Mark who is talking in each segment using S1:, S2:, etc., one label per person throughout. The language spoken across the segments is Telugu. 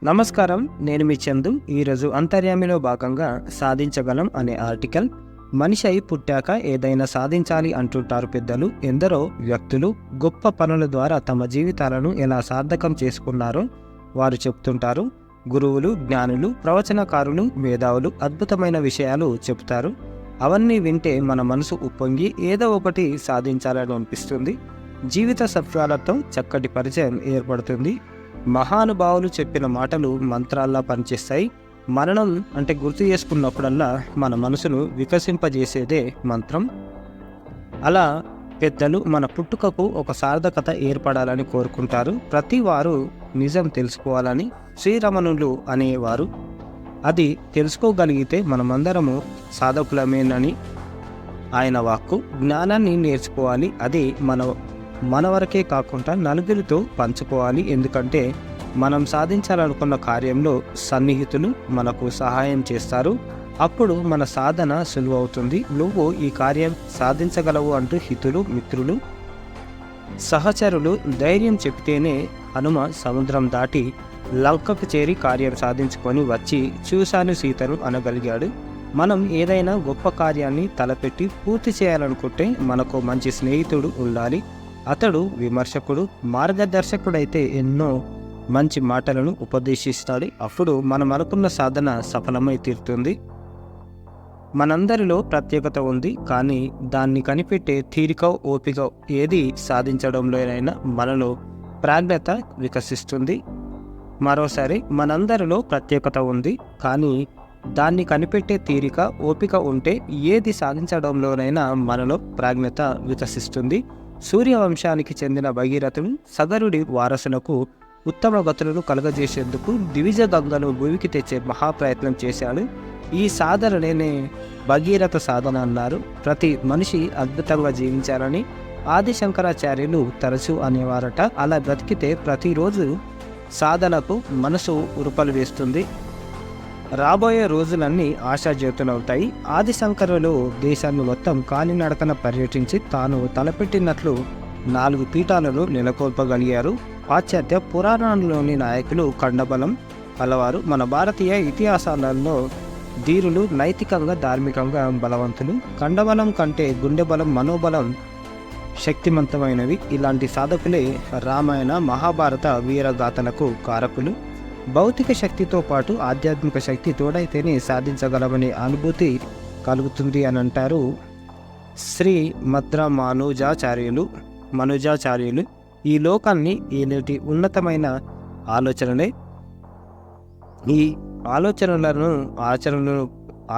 S1: నమస్కారం, నేను మీ చందు. ఈరోజు అంతర్యామిలో భాగంగా సాధించగలం అనే ఆర్టికల్. మనిషి అయి పుట్టాక ఏదైనా సాధించాలి అంటుంటారు పెద్దలు. ఎందరో వ్యక్తులు గొప్ప పనుల ద్వారా తమ జీవితాలను ఎలా సార్థకం చేసుకున్నారో వారు చెప్తుంటారు. గురువులు, జ్ఞానులు, ప్రవచనకారులు, మేధావులు అద్భుతమైన విషయాలు చెబుతారు. అవన్నీ వింటే మన మనసు ఉప్పొంగి ఏదో ఒకటి సాధించాలని అనిపిస్తుంది. జీవిత సత్యాలతో చక్కటి పరిచయం ఏర్పడుతుంది. మహానుభావులు చెప్పిన మాటలు మంత్రాల్లా పనిచేస్తాయి. మరణం అంటే గుర్తు చేసుకున్నప్పుడల్లా మన మనసును వికసింపజేసేదే మంత్రం. అలా పెద్దలు మన పుట్టుకకు ఒక సార్థకత ఏర్పడాలని కోరుకుంటారు. ప్రతి వారు నిజం తెలుసుకోవాలని శ్రీరమణులు అనేవారు. అది తెలుసుకోగలిగితే మనమందరము సాధకులమేనని ఆయన వాక్కు. జ్ఞానాన్ని నేర్చుకోవాలి. అది మన వరకే కాకుండా నలుగురితో పంచుకోవాలి. ఎందుకంటే మనం సాధించాలనుకున్న కార్యంలో సన్నిహితులు మనకు సహాయం చేస్తారు. అప్పుడు మన సాధన సులువవుతుంది. నువ్వు ఈ కార్యం సాధించగలవు అంటూ హితులు, మిత్రులు, సహచరులు ధైర్యం చెప్తేనే హనుమ సముద్రం దాటి లంకకు చేరి కార్యం సాధించుకొని వచ్చి చూశాను సీతను అనగలిగాడు. మనం ఏదైనా గొప్ప కార్యాన్ని తలపెట్టి పూర్తి చేయాలనుకుంటే మనకు మంచి స్నేహితుడు ఉండాలి. అతడు విమర్శకుడు, మార్గదర్శకుడైతే ఎన్నో మంచి మాటలను ఉపదేశిస్తాడు. అప్పుడు మనం అనుకున్న సాధన సఫలమై తీరుతుంది. మనందరిలో ప్రత్యేకత ఉంది, కానీ దాన్ని కనిపెట్టే తీరిక, ఓపిక ఏది సాధించడంలోనైనా మనలో ప్రాజ్ఞత వికసిస్తుంది. మరోసారి, మనందరిలో ప్రత్యేకత ఉంది, కానీ దాన్ని కనిపెట్టే తీరిక, ఓపిక ఉంటే ఏది సాధించడంలోనైనా మనలో ప్రాజ్ఞత వికసిస్తుంది. సూర్యవంశానికి చెందిన భగీరథుడు సగరుడి వారసులకు ఉత్తమ గతులను కలుగజేసేందుకు దివిజ గంగను భూమికి తెచ్చే మహాప్రయత్నం చేశాడు. ఈ సాధననే భగీరథ సాధన అన్నారు. ప్రతి మనిషి అద్భుతంగా జీవించాలని ఆది శంకరాచార్యులు తరచూ అనేవారట. అలా బ్రతికితే ప్రతిరోజు సాధనకు మనసు ఉరుపలు వేస్తుంది. రాబోయే రోజులన్నీ ఆశాజ్యోతులవుతాయి. ఆది శంకరులు దేశాన్ని మొత్తం కాలినడకన పర్యటించి తాను తలపెట్టినట్లు 4 పీఠాలను నెలకొల్పగలిగారు. పాశ్చాత్య పురాణాల్లోని నాయకులు కండబలం కలవారు. మన భారతీయ ఇతిహాసాలలో ధీరులు, నైతికంగా, ధార్మికంగా బలవంతులు. కండబలం కంటే గుండె బలం, మనోబలం శక్తివంతమైనవి. ఇలాంటి సాధకులే రామాయణ, మహాభారత వీరగాథలకు కారకులు. భౌతిక శక్తితో పాటు ఆధ్యాత్మిక శక్తి తోడైతేనే సాధించగలమనే అనుభూతి కలుగుతుంది అని అంటారు శ్రీ మద్ర మనుజాచార్యులు. ఈ లోకాన్ని ఏనేటి ఉన్నతమైన ఆలోచనలే. ఈ ఆలోచనలను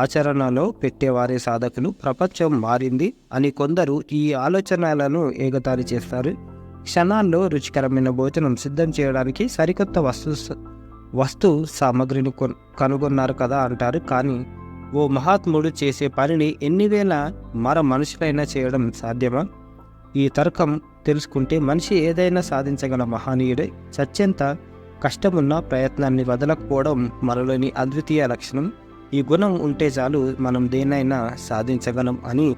S1: ఆచరణలో పెట్టేవారే సాధకులు. ప్రపంచం మారింది అని కొందరు ఈ ఆలోచనలను ఎగతాళి చేస్తారు. క్షణాల్లో రుచికరమైన భోజనం సిద్ధం చేయడానికి సరికొత్త వస్తు సామగ్రిని కనుగొన్నారు కదా అంటారు. కానీ ఓ మహాత్ముడు చేసే పనిని ఎన్ని వేల మనుషులైనా చేయడం సాధ్యమా? ఈ తర్కం తెలుసుకుంటే మనిషి ఏదైనా సాధించగల మహనీయుడే. చచ్చెంత కష్టమున్న ప్రయత్నాన్ని వదలకపోవడం మనలోని అద్వితీయ లక్షణం. ఈ గుణం ఉంటే చాలు, మనం దేన్నైనా సాధించగలం అని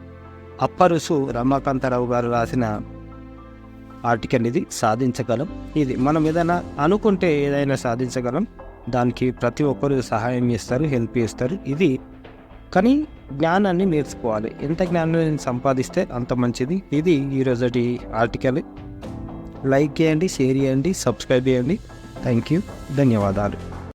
S1: అప్పరుసు రమాకాంతరావు గారు రాసిన ఆర్టికల్ ఇది. సాధించగలం, ఇది మనం ఏదైనా అనుకుంటే ఏదైనా సాధించగలం. దానికి ప్రతి ఒక్కరు సహాయం చేస్తారు, హెల్ప్ చేస్తారు. ఇది కానీ జ్ఞానాన్ని నేర్చుకోవాలి. ఎంత జ్ఞానాన్ని సంపాదిస్తే అంత మంచిది. ఇది ఈరోజుటి ఆర్టికల్. లైక్ చేయండి, షేర్ చేయండి, సబ్స్క్రైబ్ చేయండి. థ్యాంక్ యూ, ధన్యవాదాలు.